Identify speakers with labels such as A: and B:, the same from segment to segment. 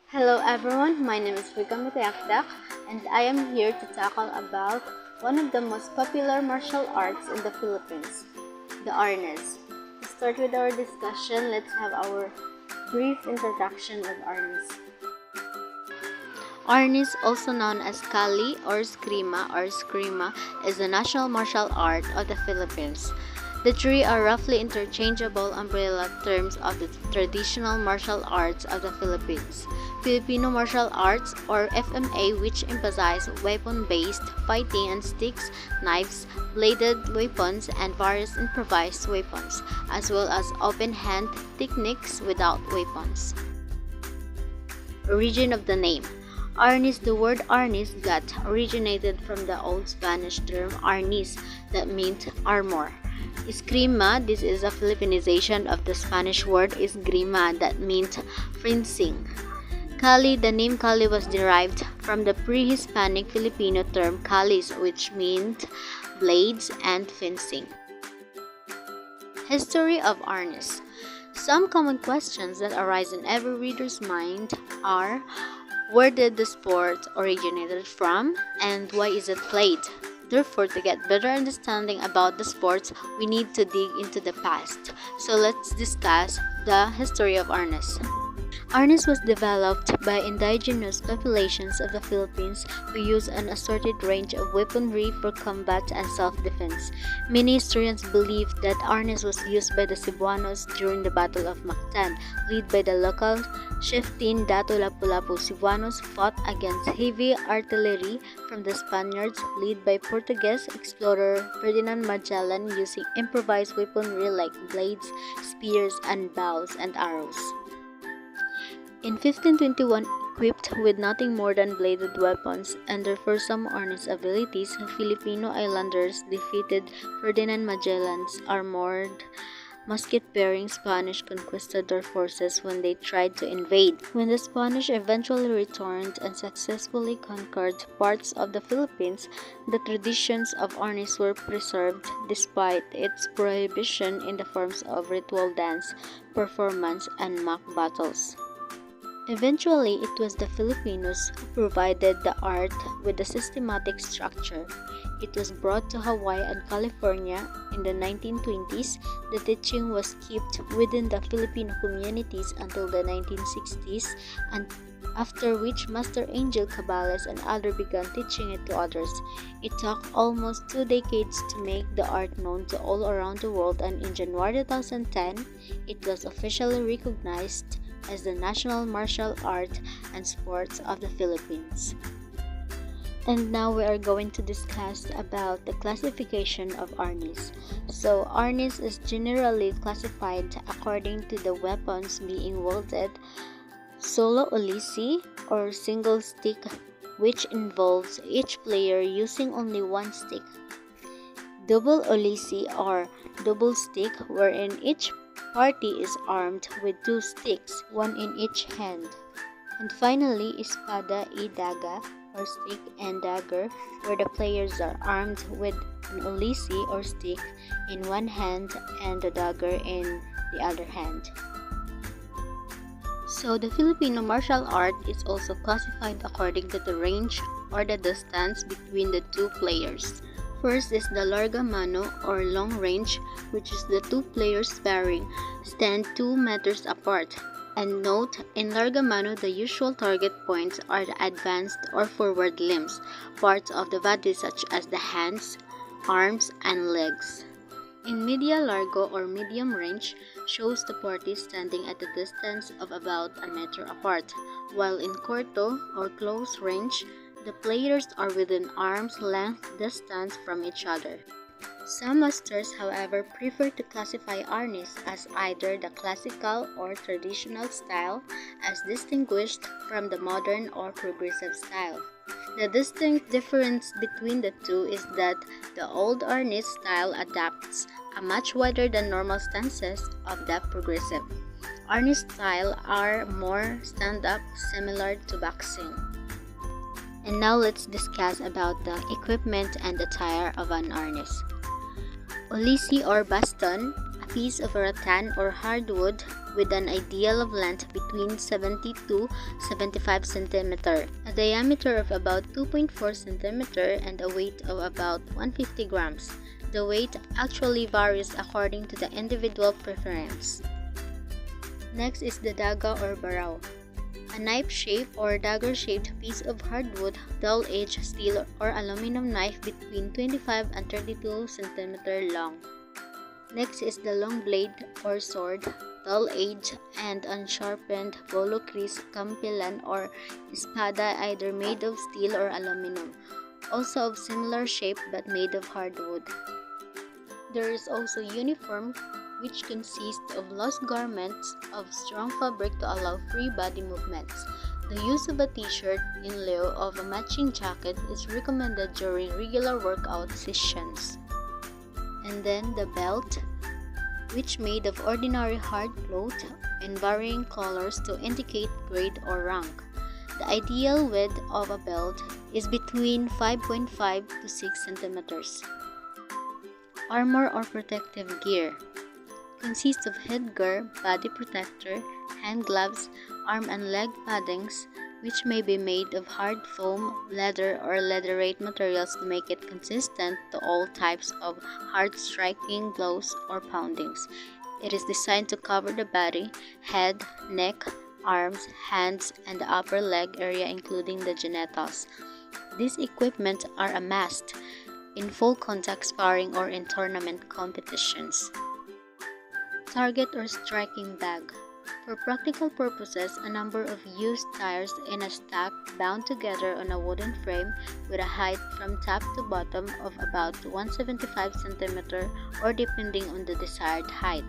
A: Hello everyone, my name is RICA Tayactac and I am here to tackle about one of the most popular martial arts in the Philippines, the ARNIS. To start with our discussion, let's have our brief introduction of ARNIS. ARNIS, also known as Kali or Skrima, is the national martial art of the Philippines. The three are roughly interchangeable umbrella terms of the traditional martial arts of the Philippines. Filipino martial arts, or FMA, which emphasize weapon-based fighting and sticks, knives, bladed weapons, and various improvised weapons, as well as open-hand techniques without weapons. Origin of the name. Arnis, the word Arnis originated from the Old Spanish term Arnis that meant armor. Eskrima, this is a Filipinization of the Spanish word esgrima that meant fencing. Kali, the name Kali was derived from the pre-Hispanic Filipino term kalis, which meant blades and fencing. History of Arnis. Some common questions that arise in every reader's mind are: where did the sport originated from, and why is it played? Therefore, to get better understanding about the sports, we need to dig into the past. So let's discuss the history of Arnis. Arnis was developed by indigenous populations of the Philippines who used an assorted range of weaponry for combat and self-defense. Many historians believe that Arnis was used by the Cebuanos during the Battle of Mactan, led by the local chieftain Dato Lapu-Lapu. Cebuanos fought against heavy artillery from the Spaniards, led by Portuguese explorer Ferdinand Magellan, using improvised weaponry like blades, spears, and bows and arrows. In 1521, equipped with nothing more than bladed weapons and therefore some Arnis abilities, Filipino islanders defeated Ferdinand Magellan's armored, musket-bearing Spanish conquistador forces when they tried to invade. When the Spanish eventually returned and successfully conquered parts of the Philippines, the traditions of Arnis were preserved despite its prohibition in the forms of ritual dance, performance, and mock battles. Eventually, it was the Filipinos who provided the art with a systematic structure. It was brought to Hawaii and California in the 1920s. The teaching was kept within the Filipino communities until the 1960s, and after which Master Angel Cabales and others began teaching it to others. It took almost 2 decades to make the art known to all around the world, and in January 2010, it was officially recognized as the national martial art and sports of the Philippines. And now we are going to discuss about the classification of Arnis. So Arnis is generally classified according to the weapons being wielded: solo ulisi or single stick, which involves each player using only one stick; double ulisi or double stick, wherein each party is armed with 2 sticks, one in each hand; and finally, espada y daga or stick and dagger, where the players are armed with an ulisi or stick in one hand and the dagger in the other hand. So the Filipino martial art is also classified according to the range or the distance between the 2 players. First is the larga mano or long range, which is the 2 players sparring stand 2 meters apart. And note, in larga mano, the usual target points are the advanced or forward limbs, parts of the body such as the hands, arms, and legs. In media largo or medium range, shows the parties standing at a distance of about a meter apart, while in corto or close range, the players are within arm's length distance from each other. Some masters, however, prefer to classify Arnis as either the classical or traditional style, as distinguished from the modern or progressive style. The distinct difference between the two is that the old Arnis style adapts a much wider than normal stances of the progressive. Arnis style are more stand-up, similar to boxing. And now let's discuss about the equipment and attire of an Arnis. Ulisi or baston, a piece of rattan or hardwood with an ideal of length between 70 to 75 cm, a diameter of about 2.4 cm, and a weight of about 150 grams. The weight actually varies according to the individual preference. Next is the daga or barao, a knife-shaped or dagger-shaped piece of hardwood, dull-edged steel or aluminum knife between 25 and 32 cm long. Next is the long blade or sword, dull-edged and unsharpened bolo kris, kampilan, or espada, either made of steel or aluminum, also of similar shape but made of hardwood. There is also uniform, which consists of loose garments of strong fabric to allow free body movements. The use of a t-shirt in lieu of a matching jacket is recommended during regular workout sessions. And then the belt, which made of ordinary hard cloth in varying colors to indicate grade or rank. The ideal width of a belt is between 5.5 to 6 centimeters. Armor or protective gear consists of headgear, body protector, hand gloves, arm and leg paddings, which may be made of hard foam, leather, or leatherette materials to make it consistent to all types of hard striking blows or poundings. It is designed to cover the body, head, neck, arms, hands, and the upper leg area including the genitals. These equipment are a must in full contact sparring or in tournament competitions. Target or striking bag. For practical purposes, a number of used tires in a stack bound together on a wooden frame with a height from top to bottom of about 175 cm or depending on the desired height.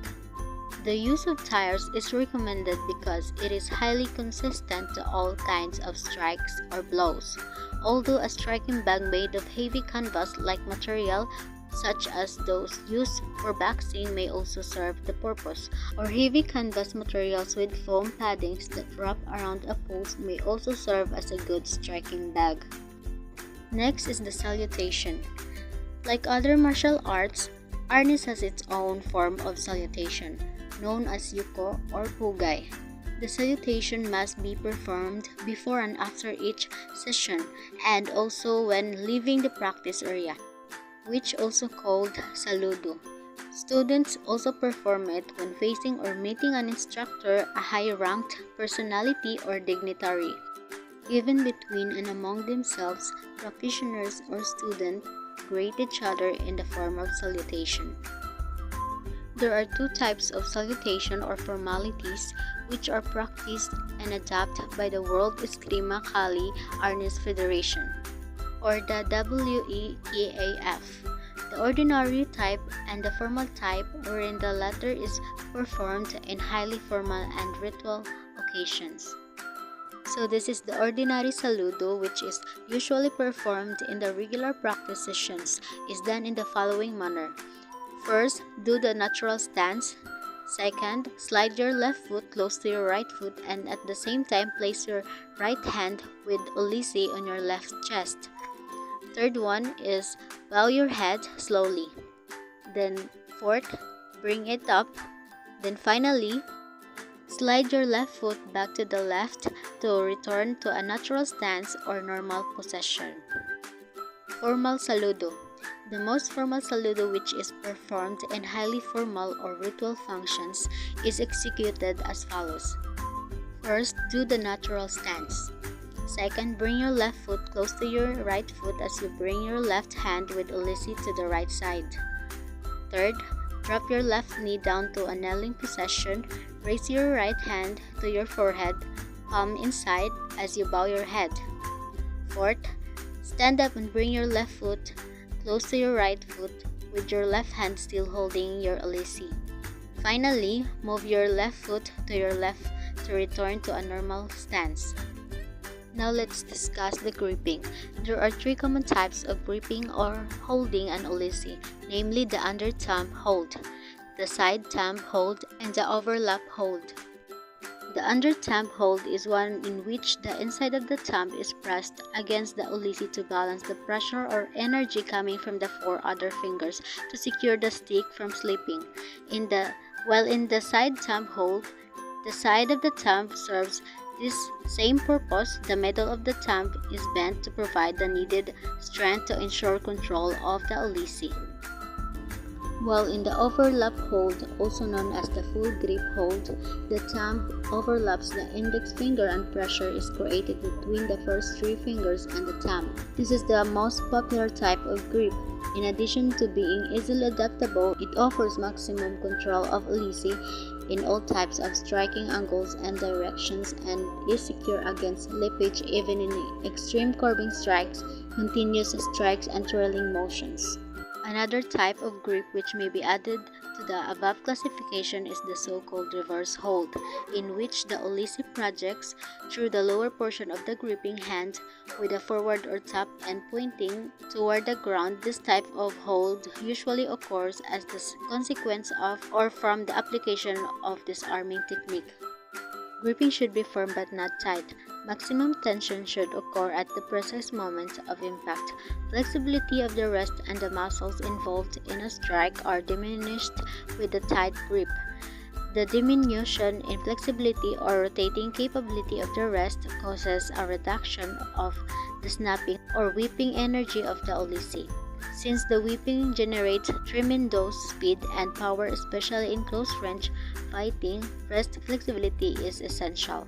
A: The use of tires is recommended because it is highly consistent to all kinds of strikes or blows. Although a striking bag made of heavy canvas-like material such as those used for boxing may also serve the purpose, or heavy canvas materials with foam paddings that wrap around a post may also serve as a good striking bag. Next is the salutation. Like other martial arts, ARNIS has its own form of salutation, known as yuko or pugay. The salutation must be performed before and after each session, and also when leaving the practice area, which also called saludo. Students also perform it when facing or meeting an instructor, a high-ranked personality, or dignitary. Even between and among themselves, practitioners or students greet each other in the form of salutation. There are two types of salutation or formalities which are practiced and adopted by the World Eskrima Kali ARNIS Federation, or the WEKAF. The ordinary type and the formal type, wherein the latter is performed in highly formal and ritual occasions. So this is the ordinary saludo, which is usually performed in the regular practice sessions, is done in the following manner. First, do the natural stance. Second, slide your left foot close to your right foot and at the same time place your right hand with ulisi on your left chest. Third one is bow your head slowly. Then fourth, bring it up. Then finally, slide your left foot back to the left to return to a natural stance or normal position. Formal saludo. The most formal saludo, which is performed in highly formal or ritual functions, is executed as follows. First, do the natural stance. Second, bring your left foot close to your right foot as you bring your left hand with ulisi to the right side. Third, drop your left knee down to a kneeling position. Raise your right hand to your forehead, palm inside as you bow your head. Fourth, stand up and bring your left foot close to your right foot with your left hand still holding your ulisi. Finally, move your left foot to your left to return to a normal stance. Now let's discuss the gripping. There are three common types of gripping or holding an ulisi, namely the under thumb hold, the side thumb hold, and the overlap hold. The under thumb hold is one in which the inside of the thumb is pressed against the ulisi to balance the pressure or energy coming from the four other fingers to secure the stick from slipping. While in the side thumb hold, The side of the thumb serves this same purpose. The middle of the thumb is bent to provide the needed strength to ensure control of the ulisi. While in the overlap hold, also known as the full grip hold, the thumb overlaps the index finger and pressure is created between the first three fingers and the thumb. This is the most popular type of grip. In addition to being easily adaptable, it offers maximum control of ulisi in all types of striking angles and directions and is secure against slippage even in extreme curving strikes, continuous strikes, and twirling motions. Another type of grip which may be added to the above classification is the so-called reverse hold, in which the ulisi projects through the lower portion of the gripping hand with a forward or top end pointing toward the ground. This type of hold usually occurs as the consequence of or from the application of disarming technique. Gripping should be firm but not tight. Maximum tension should occur at the precise moment of impact. Flexibility of the wrist and the muscles involved in a strike are diminished with a tight grip. The diminution in flexibility or rotating capability of the wrist causes a reduction of the snapping or whipping energy of the ulisi. Since the whipping generates tremendous speed and power, especially in close range fighting, wrist flexibility is essential.